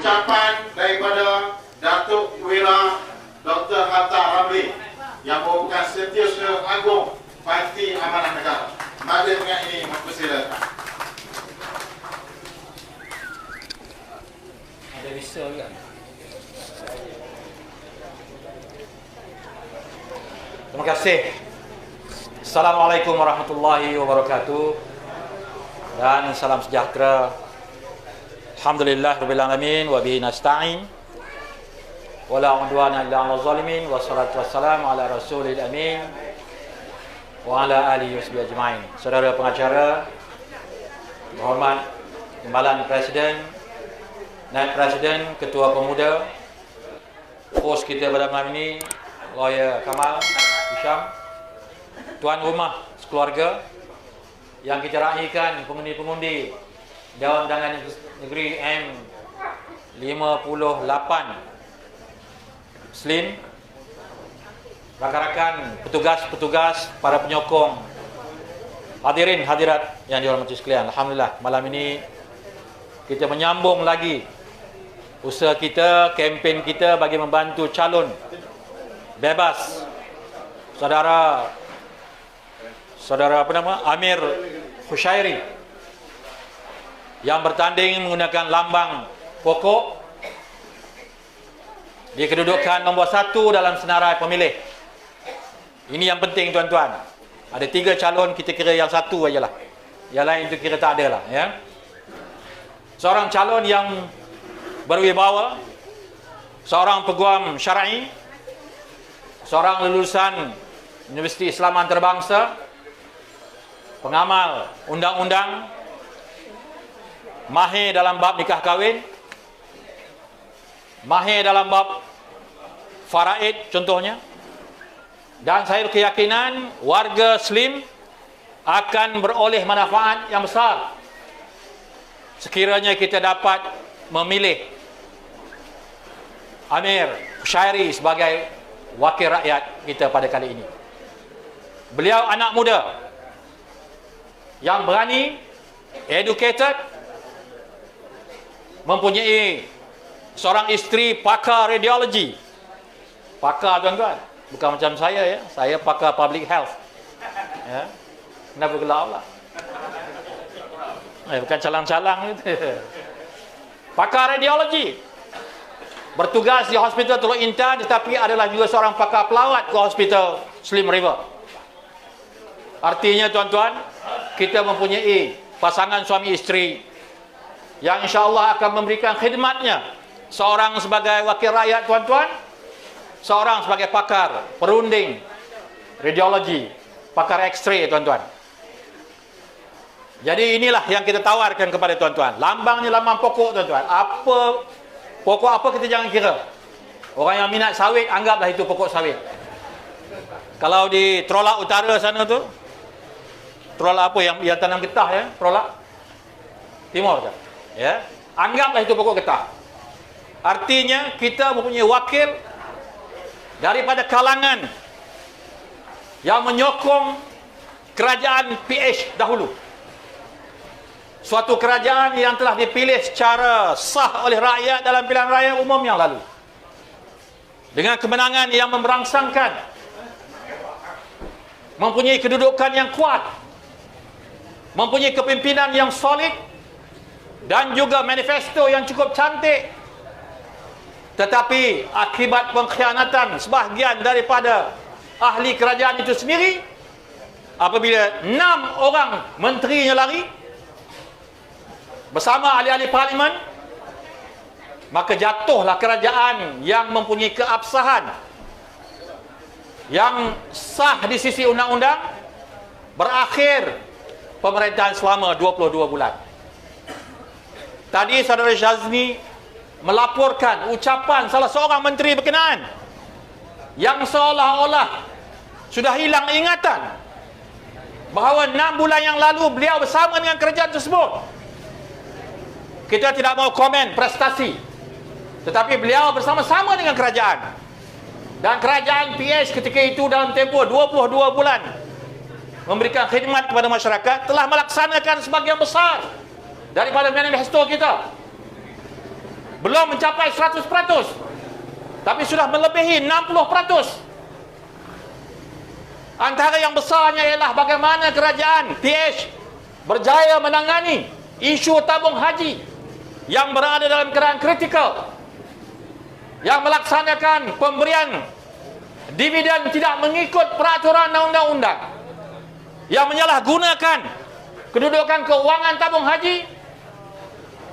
ucapan daripada Datuk Wira Dr. Hatta Ramli yang merupakan Setiausaha Agung Parti Amanah Negara. Mari dengan ini mempersilakan. Ada bisa kan? Terima kasih. Assalamualaikum warahmatullahi wabarakatuh. Dan salam sejahtera. Alhamdulillah rabbil alamin wa bihi nasta'in. Wala udwana illa 'alal zalimin wassalatu wassalamu ala rasulil amin wa ala alihi washabihi ajmain. Saudara pengacara, berhormat Timbalan Presiden, Naib Presiden, Ketua Pemuda, hos kita pada malam ini, Lawyer Kamal Hisham, tuan rumah sekeluarga yang kita raikan pengundi-pengundi Dewan Undangan Negeri M58 SLIN, rakan-rakan petugas-petugas, para penyokong, hadirin hadirat yang dihormati sekalian. Alhamdulillah malam ini kita menyambung lagi usaha kita, kempen kita bagi membantu calon bebas saudara Amir Hushairi yang bertanding menggunakan lambang pokok di kedudukan nombor 1 dalam senarai pemilih. Ini yang penting tuan-tuan. Ada 3 calon, kita kira yang 1 ajalah. Yang lain itu kira tak ada lah, ya. Seorang calon yang berwibawa, seorang peguam syar'i, seorang lulusan Universiti Islam Antarabangsa, pengamal undang-undang, mahir dalam bab nikah kahwin, mahir dalam bab faraid contohnya. Dan saya berkeyakinan warga Muslim akan beroleh manfaat yang besar sekiranya kita dapat memilih Amir Hushairi sebagai wakil rakyat kita pada kali ini. Beliau anak muda yang berani, educated, mempunyai seorang isteri pakar radiologi. Pakar tuan-tuan, bukan macam saya ya. Saya pakar public health. Ya. Kenapa gelap lah? Bukan calang-calang itu. Pakar radiologi. Bertugas di Hospital Teluk Intan, tetapi adalah juga seorang pakar pelawat ke Hospital Slim River. Artinya tuan-tuan, kita mempunyai pasangan suami isteri yang insya-Allah akan memberikan khidmatnya. Seorang sebagai wakil rakyat tuan-tuan, seorang sebagai pakar perunding radiologi, pakar X-ray tuan-tuan. Jadi inilah yang kita tawarkan kepada tuan-tuan. Lambangnya lambang pokok tuan-tuan. Apa pokok apa kita jangan kira. Orang yang minat sawit anggaplah itu pokok sawit. Kalau di Trolak Utara sana tu, Trolak apa yang tanam getah ya, Trolak Timur kan. Ya, anggaplah itu pokok getah. Artinya kita mempunyai wakil daripada kalangan yang menyokong kerajaan PH dahulu. Suatu kerajaan yang telah dipilih secara sah oleh rakyat dalam pilihan raya umum yang lalu. Dengan kemenangan yang memberangsangkan, mempunyai kedudukan yang kuat, mempunyai kepimpinan yang solid, dan juga manifesto yang cukup cantik. Tetapi akibat pengkhianatan sebahagian daripada ahli kerajaan itu sendiri, apabila 6 orang menterinya lari bersama ahli-ahli parlimen, maka jatuhlah kerajaan yang mempunyai keabsahan, yang sah di sisi undang-undang, berakhir pemerintahan selama 22 bulan. Tadi saudara Syazni melaporkan ucapan salah seorang menteri berkenaan yang seolah-olah sudah hilang ingatan bahawa 6 bulan yang lalu beliau bersama dengan kerajaan tersebut. Kita tidak mau komen prestasi, tetapi beliau bersama-sama dengan kerajaan, dan kerajaan PH ketika itu dalam tempoh 22 bulan memberikan khidmat kepada masyarakat, telah melaksanakan sebagian besar daripada manifesto kita. belum mencapai 100%, tapi sudah melebihi 60%. Antara yang besarnya ialah bagaimana kerajaan PH berjaya menangani isu tabung haji yang berada dalam keadaan kritikal, yang melaksanakan pemberian dividen tidak mengikut peraturan undang-undang, yang menyalahgunakan kedudukan keuangan tabung haji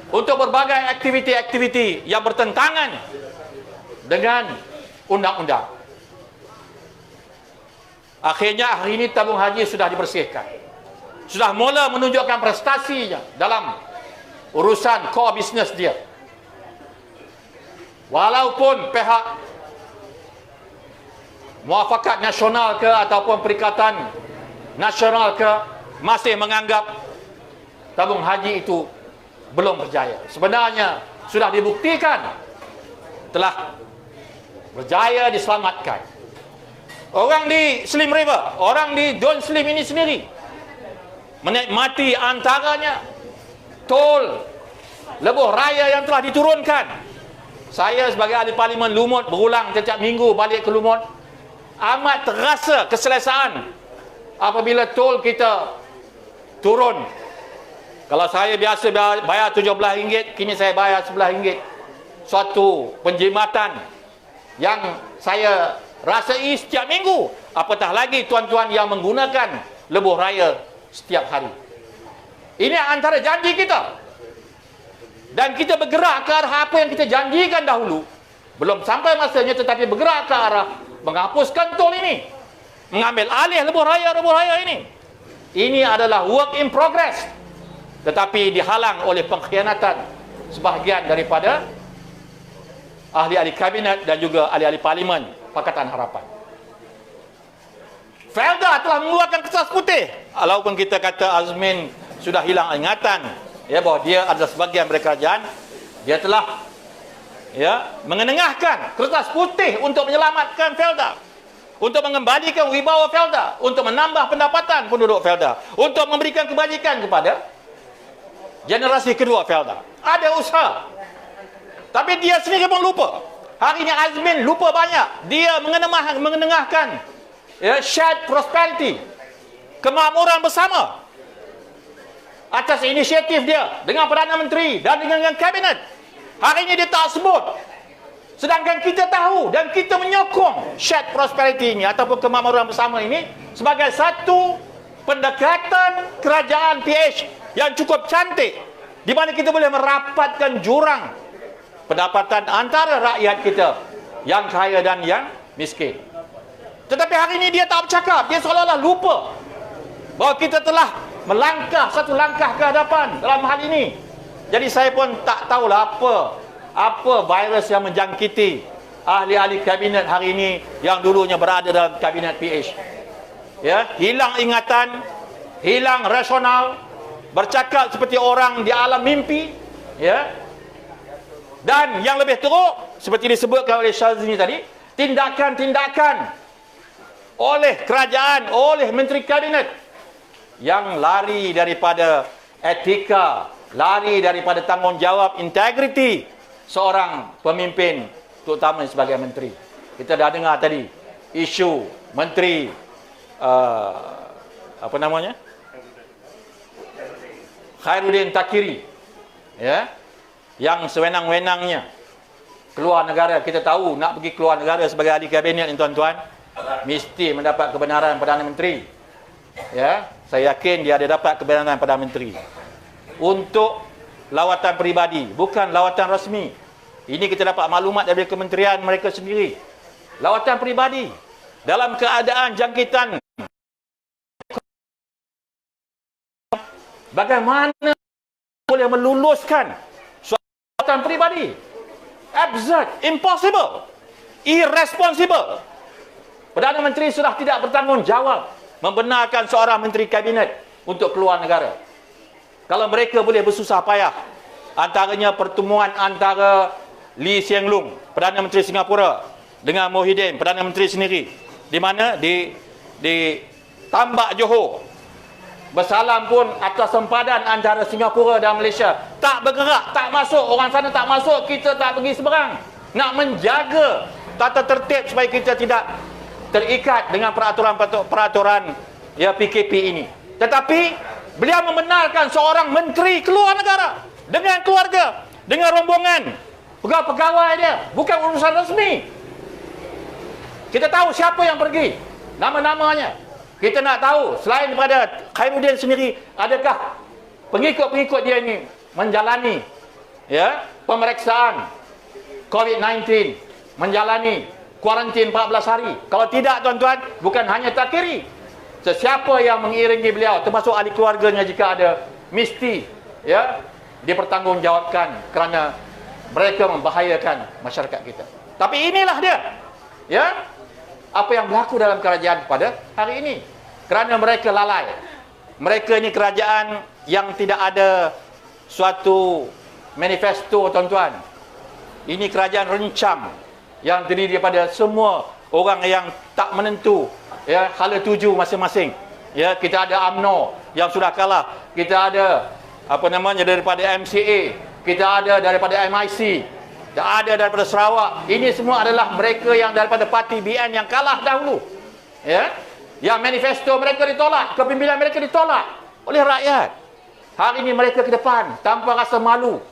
untuk berbagai aktiviti-aktiviti yang bertentangan dengan undang-undang. Akhirnya hari ini tabung haji sudah dibersihkan, sudah mula menunjukkan prestasinya dalam urusan core business dia. Walaupun pihak Muafakat Nasional ke ataupun Perikatan Nasional ke masih menganggap tabung haji itu belum berjaya. Sebenarnya sudah dibuktikan telah berjaya diselamatkan. Orang di Slim River, orang di Don Slim ini sendiri menikmati antaranya tol lebuh raya yang telah diturunkan. Saya sebagai ahli parlimen Lumut berulang setiap minggu balik ke Lumut, amat terasa keselesaan apabila tol kita turun. Kalau saya biasa bayar RM17, kini saya bayar RM11. Suatu penjimatan yang saya rasai setiap minggu. Apatah lagi tuan-tuan yang menggunakan lebuh raya setiap hari. Ini antara janji kita. Dan kita bergerak ke arah apa yang kita janjikan dahulu. Belum sampai masanya, tetapi bergerak ke arah menghapuskan tol ini, mengambil alih lebuh raya ini. Ini adalah work in progress, tetapi dihalang oleh pengkhianatan sebahagian daripada ahli-ahli kabinet dan juga ahli-ahli parlimen Pakatan Harapan. Felda telah mengeluarkan kertas putih. Walaupun kita kata Azmin sudah hilang ingatan, ya, bahawa dia adalah sebahagian dari kerajaan, dia telah mengenengahkan kertas putih untuk menyelamatkan Felda, untuk mengembalikan wibawa Felda, untuk menambah pendapatan penduduk Felda, untuk memberikan kebajikan kepada generasi kedua Felda. Ada usaha, tapi dia sendiri pun lupa. Hari ini Azmin lupa banyak. Dia mengenengahkan shared prosperity, kemakmuran bersama, atas inisiatif dia dengan Perdana Menteri dan dengan kabinet. Hari ini dia tak sebut. Sedangkan kita tahu dan kita menyokong shared prosperity ini ataupun kemakmuran bersama ini sebagai satu pendekatan kerajaan PH yang cukup cantik, di mana kita boleh merapatkan jurang pendapatan antara rakyat kita yang kaya dan yang miskin. Tetapi hari ini dia tak bercakap. Dia seolah-olah lupa bahawa kita telah melangkah satu langkah ke hadapan dalam hal ini. Jadi saya pun tak tahulah apa virus yang menjangkiti ahli-ahli kabinet hari ini yang dulunya berada dalam kabinet PH. Ya, hilang ingatan, hilang rasional, bercakap seperti orang di alam mimpi, ya. Dan yang lebih teruk, seperti disebutkan oleh Syazmi tadi, tindakan-tindakan oleh kerajaan, oleh menteri kabinet yang lari daripada etika, lari daripada tanggungjawab integriti seorang pemimpin, terutama sebagai menteri. Kita dah dengar tadi isu menteri Khairuddin Takiri, ya, yang sewenang-wenangnya keluar negara. Kita tahu nak pergi keluar negara sebagai ahli kabinet ni tuan-tuan, mesti mendapat kebenaran Perdana Menteri. Ya, saya yakin dia ada dapat kebenaran Perdana Menteri. Untuk lawatan peribadi, bukan lawatan rasmi. Ini kita dapat maklumat dari kementerian mereka sendiri. Lawatan peribadi dalam keadaan jangkitan, bagaimana boleh meluluskan lawatan peribadi? Absurd, impossible, irresponsible. Perdana Menteri sudah tidak bertanggungjawab membenarkan seorang menteri kabinet untuk keluar negara. Kalau mereka boleh bersusah payah, antaranya pertemuan antara Lee Hsien Loong, Perdana Menteri Singapura, dengan Muhyiddin, Perdana Menteri sendiri, di mana di Tambak Johor, bersalam pun atas sempadan antara Singapura dan Malaysia. Tak bergerak, tak masuk. Orang sana tak masuk, kita tak pergi seberang. Nak menjaga tata tertib supaya kita tidak terikat dengan peraturan ya PKP ini. Tetapi beliau membenarkan seorang menteri keluar negara dengan keluarga, dengan rombongan pegawai-pegawai dia, bukan urusan resmi. Kita tahu siapa yang pergi, nama-namanya. Kita nak tahu selain daripada Khairuddin sendiri, adakah pengikut-pengikut dia ini menjalani ya pemeriksaan COVID-19, menjalani kuarantin 14 hari. Kalau tidak tuan-tuan, bukan hanya takhiri, sesiapa yang mengiringi beliau termasuk ahli keluarganya jika ada, mesti ya dipertanggungjawabkan kerana mereka membahayakan masyarakat kita. Tapi inilah dia ya apa yang berlaku dalam kerajaan pada hari ini. Kerana mereka lalai. Mereka ini kerajaan yang tidak ada suatu manifesto tuan-tuan. Ini kerajaan rencam yang terdiri daripada semua orang yang tak menentu ya hala tuju masing-masing. Ya, kita ada UMNO yang sudah kalah. Kita ada daripada MCA, kita ada daripada MIC, ada daripada Sarawak. Ini semua adalah mereka yang daripada parti BN yang kalah dahulu. Ya. Yang manifesto mereka ditolak, kepimpinan mereka ditolak oleh rakyat. Hari ini mereka ke depan tanpa rasa malu.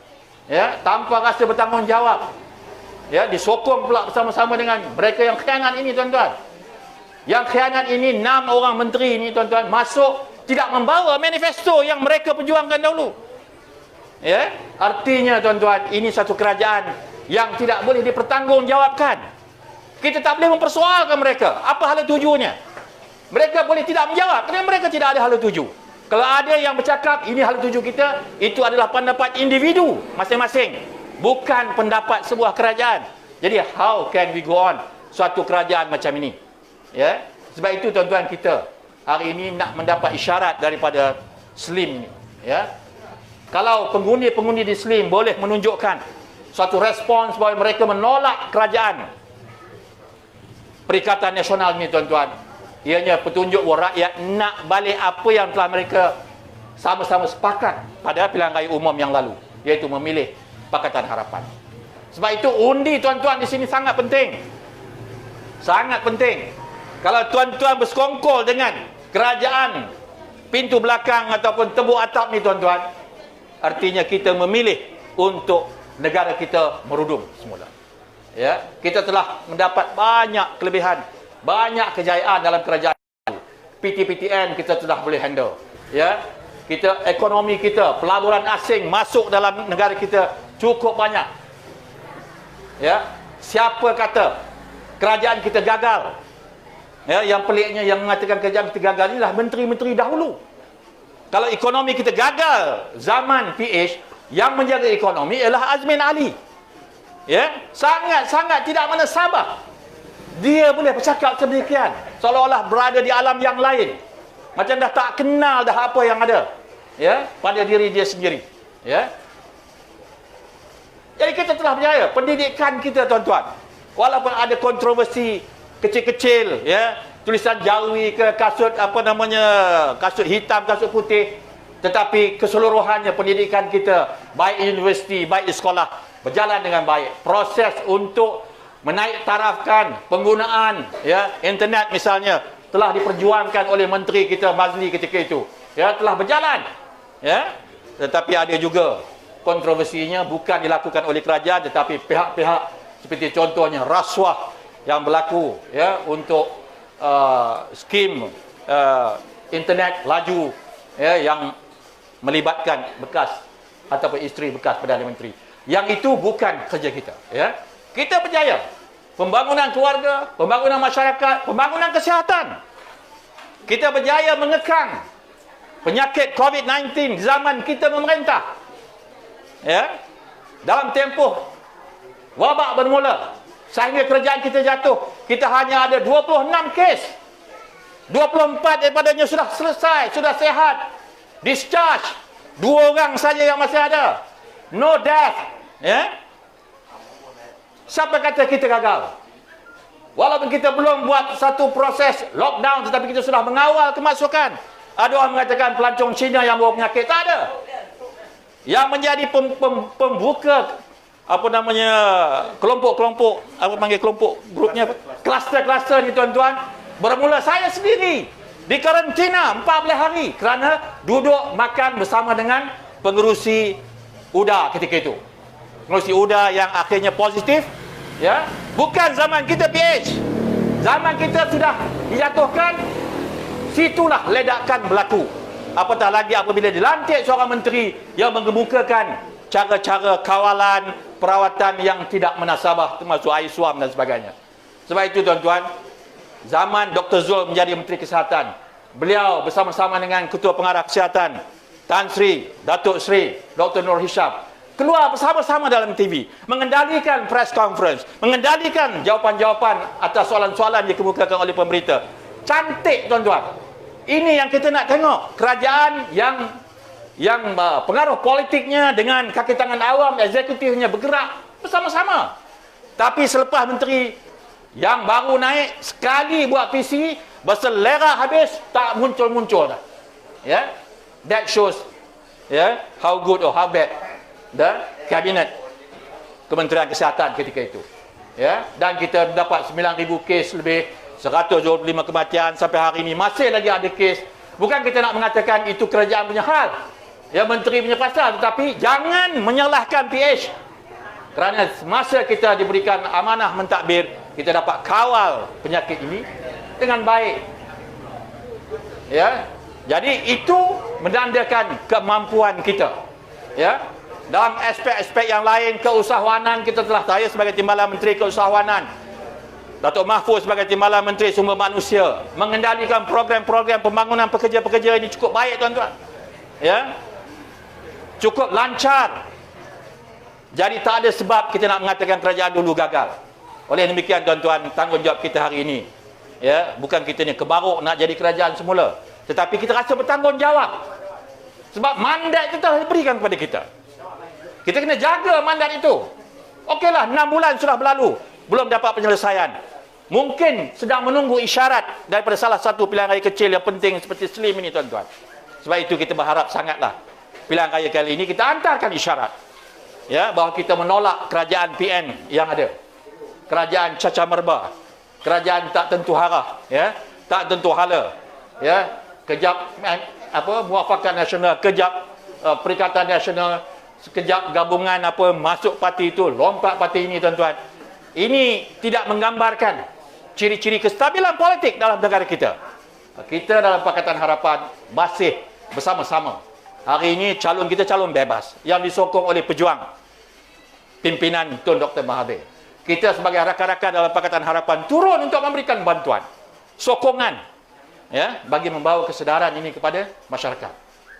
Ya, tanpa rasa bertanggungjawab. Ya, disokong pula bersama-sama dengan mereka yang khianat ini tuan-tuan. Yang khianat ini 6 orang menteri ini tuan-tuan masuk tidak membawa manifesto yang mereka perjuangkan dahulu. Ya, artinya tuan-tuan, ini satu kerajaan yang tidak boleh dipertanggungjawabkan. Kita tak boleh mempersoalkan mereka. Apa hala tujunya? Mereka boleh tidak menjawab kerana mereka tidak ada hala tuju. Kalau ada yang bercakap ini hala tuju kita, itu adalah pendapat individu masing-masing, bukan pendapat sebuah kerajaan. Jadi how can we go on suatu kerajaan macam ini? Ya, sebab itu tuan-tuan, kita hari ini nak mendapat isyarat daripada SLIM ni. Ya, kalau pengundi-pengundi di SLIM boleh menunjukkan suatu respons bahawa mereka menolak kerajaan Perikatan Nasional ini tuan-tuan, ianya petunjuk bahawa rakyat nak balik apa yang telah mereka sama-sama sepakat pada pilihan raya umum yang lalu, iaitu memilih Pakatan Harapan. Sebab itu undi tuan-tuan di sini sangat penting. Sangat penting. Kalau tuan-tuan bersekongkol dengan kerajaan pintu belakang ataupun tebuk atap ni tuan-tuan, artinya kita memilih untuk negara kita merudum semula. Ya, kita telah mendapat banyak kelebihan, banyak kejayaan dalam kerajaan. PTPTN kita sudah boleh handle. Ya, kita ekonomi kita, pelaburan asing masuk dalam negara kita cukup banyak. Ya, siapa kata kerajaan kita gagal? Ya, yang peliknya yang mengatakan kerajaan kita gagal inilah menteri-menteri dahulu. Kalau ekonomi kita gagal zaman PH, yang menjaga ekonomi ialah Azmin Ali. Ya, sangat-sangat tidak mana sabar. Dia boleh bercakap sedemikian, seolah-olah berada di alam yang lain. Macam dah tak kenal dah apa yang ada. Ya, pada diri dia sendiri. Ya. Jadi kita telah berjaya. Pendidikan kita tuan-tuan, walaupun ada kontroversi kecil-kecil, ya, tulisan jawi ke kasut kasut hitam, kasut putih, tetapi keseluruhannya pendidikan kita, baik universiti, baik di sekolah, berjalan dengan baik. Proses untuk menaik tarafkan penggunaan internet misalnya telah diperjuangkan oleh menteri kita Mazli ketika itu. Ya, telah berjalan. Ya. Tetapi ada juga kontroversinya bukan dilakukan oleh kerajaan tetapi pihak-pihak seperti contohnya rasuah yang berlaku untuk skim internet laju yang melibatkan bekas ataupun isteri bekas Perdana Menteri. Yang itu bukan kerja kita. Ya. Kita berjaya. Pembangunan keluarga, pembangunan masyarakat, pembangunan kesihatan. Kita berjaya mengekang penyakit COVID-19 zaman kita memerintah. Ya. Dalam tempoh wabak bermula sehingga kerajaan kita jatuh, kita hanya ada 26 kes. 24 daripadanya sudah selesai, sudah sehat, discharge. 2 orang saja yang masih ada. No death. Ya. Siapa kata kita gagal? Walaupun kita belum buat satu proses lockdown, tetapi kita sudah mengawal kemasukan. Ada orang mengatakan pelancong Cina yang bawa penyakit. Tak ada. Yang menjadi pembuka apa namanya kelompok-kelompok, apa panggil kelompok grupnya, kluster-kluster ni tuan-tuan, bermula saya sendiri di karantina 14 hari kerana duduk makan bersama dengan pengerusi UDA ketika itu. Pengerusi UDA yang akhirnya positif, ya. Bukan zaman kita PH. Zaman kita sudah dijatuhkan, situlah ledakan berlaku. Apatah lagi apabila dilantik seorang menteri yang mengemukakan cara-cara kawalan, perawatan yang tidak munasabah, termasuk air suam dan sebagainya. Sebab itu tuan-tuan, zaman Dr. Zul menjadi Menteri Kesihatan, beliau bersama-sama dengan Ketua Pengarah Kesihatan Tan Sri, Datuk Sri Dr. Nur Hisham, keluar bersama-sama dalam TV, mengendalikan press conference, mengendalikan jawapan-jawapan atas soalan-soalan yang dikemukakan oleh pemberita. Cantik tuan-tuan. Ini yang kita nak tengok. Kerajaan yang pengaruh politiknya dengan kaki tangan awam, eksekutifnya bergerak bersama-sama. Tapi selepas menteri yang baru naik, sekali buat PC, berselera habis, tak muncul-muncul dah. Ya? That shows how good or how bad the kabinet Kementerian Kesihatan ketika itu. Ya? Dan kita dapat 9,000 kes lebih, 125 kematian sampai hari ini, masih lagi ada kes. Bukan kita nak mengatakan itu kerajaan punya hal, ya, menteri punya pasal, tetapi jangan menyalahkan PH. Kerana semasa kita diberikan amanah mentadbir, kita dapat kawal penyakit ini dengan baik. Ya. Jadi itu menandakan kemampuan kita. Ya. Dalam aspek-aspek yang lain, keusahawanan kita telah saya sebagai Timbalan Menteri Keusahawanan, Datuk Mahfuz sebagai Timbalan Menteri Sumber Manusia, mengendalikan program-program pembangunan pekerja-pekerja ini cukup baik tuan-tuan. Ya. Cukup lancar. Jadi tak ada sebab kita nak mengatakan kerajaan dulu gagal. Oleh demikian tuan-tuan, tanggungjawab kita hari ini, ya, bukan kita ni kebaruk nak jadi kerajaan semula, tetapi kita rasa bertanggungjawab. Sebab mandat itu telah diberikan kepada kita. Kita kena jaga mandat itu. Okeylah, 6 bulan sudah berlalu, belum dapat penyelesaian. Mungkin sedang menunggu isyarat daripada salah satu pilihan raya kecil yang penting seperti Slim ini tuan-tuan. Sebab itu kita berharap sangatlah pilihan raya kali ini kita hantarkan isyarat, ya, bahawa kita menolak kerajaan PN yang ada, kerajaan caca merba, kerajaan tak tentu arah, ya, tak tentu hala, ya, kejap Muafakat Nasional, kejap Perikatan Nasional, sekejap gabungan masuk parti itu, lompat parti ini tuan-tuan. Ini tidak menggambarkan ciri-ciri kestabilan politik dalam negara kita. Kita dalam Pakatan Harapan masih bersama-sama. Hari ini calon kita calon bebas yang disokong oleh pejuang pimpinan Tun Dr. Mahathir. Kita sebagai rakan-rakan dalam Pakatan Harapan turun untuk memberikan bantuan, sokongan, ya, bagi membawa kesedaran ini kepada masyarakat.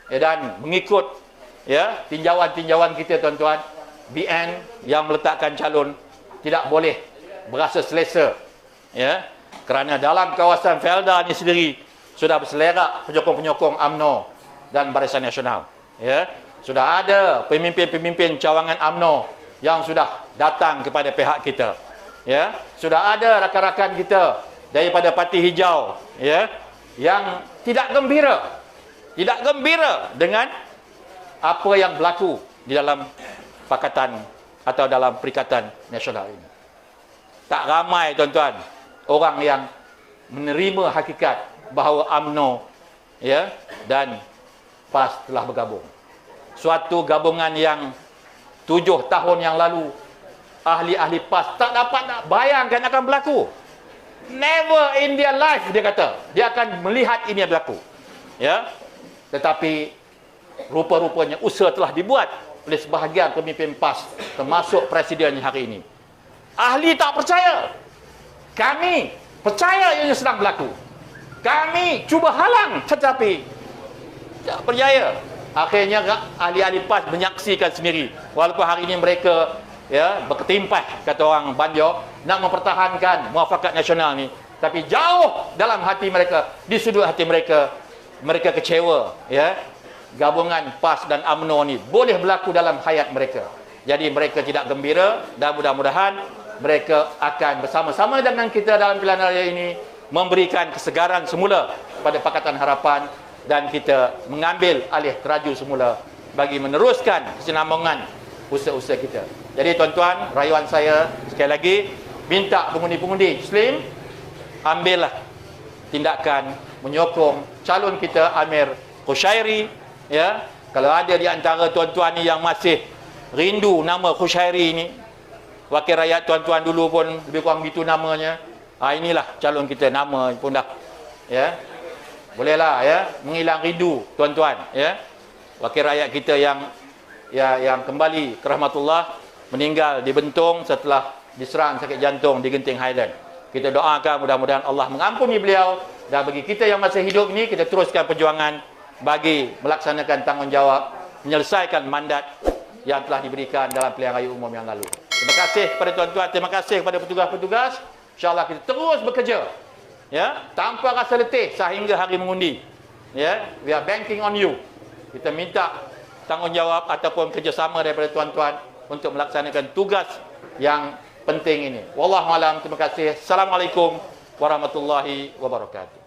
Ya, dan mengikut, ya, tinjauan-tinjauan kita tuan-tuan, BN yang meletakkan calon tidak boleh berasa selesa, ya, kerana dalam kawasan Felda ini sendiri sudah berselerak penyokong-penyokong UMNO dan Barisan Nasional, ya. Sudah ada pemimpin-pemimpin cawangan UMNO yang sudah datang kepada pihak kita, ya. Sudah ada rakan-rakan kita daripada Parti Hijau, ya, yang tidak gembira dengan apa yang berlaku di dalam Pakatan atau dalam Perikatan Nasional ini. Tak ramai tuan-tuan orang yang menerima hakikat bahawa UMNO, ya, dan PAS telah bergabung. Suatu gabungan yang 7 tahun yang lalu ahli-ahli PAS tak dapat nak bayangkan akan berlaku. Never in their life, dia kata, dia akan melihat ini yang berlaku, ya. Tetapi rupa-rupanya usaha telah dibuat oleh sebahagian pemimpin PAS, termasuk presiden hari ini. Ahli tak percaya. Kami percaya ia sedang berlaku. Kami cuba halang tetapi tak berjaya. Akhirnya ahli-ahli PAS menyaksikan sendiri. Walaupun hari ini mereka, ya, berketimpah, kata orang Banjar, nak mempertahankan Muafakat Nasional ni, tapi jauh dalam hati mereka, di sudut hati mereka, mereka kecewa, ya, gabungan PAS dan UMNO ni boleh berlaku dalam hayat mereka. Jadi mereka tidak gembira dan mudah-mudahan mereka akan bersama-sama dengan kita dalam pilihan raya ini memberikan kesegaran semula pada Pakatan Harapan dan kita mengambil alih teraju semula bagi meneruskan kesinambungan usaha-usaha kita. Jadi tuan-tuan, rayuan saya sekali lagi minta pengundi-pengundi Muslim ambillah tindakan menyokong calon kita Amir Khushairi, ya. Kalau ada di antara tuan-tuan ni yang masih rindu nama Khushairi ni, wakil rakyat tuan-tuan dulu pun lebih kurang gitu namanya. Inilah calon kita, nama pun dah, ya. Bolehlah, ya, menghilang rindu tuan-tuan, ya. Wakil rakyat kita yang kembali ke rahmatullah, meninggal di Bentong setelah diserang sakit jantung di Genting Highland. Kita doakan mudah-mudahan Allah mengampuni beliau, dan bagi kita yang masih hidup ni, kita teruskan perjuangan bagi melaksanakan tanggungjawab menyelesaikan mandat yang telah diberikan dalam pilihan raya umum yang lalu. Terima kasih kepada tuan-tuan, terima kasih kepada petugas-petugas. InsyaAllah kita terus bekerja, ya, tanpa rasa letih sehingga hari mengundi. Ya, we are banking on you. Kita minta tanggungjawab ataupun kerjasama daripada tuan-tuan untuk melaksanakan tugas yang penting ini. Wallahu a'lam. Terima kasih. Assalamualaikum warahmatullahi wabarakatuh.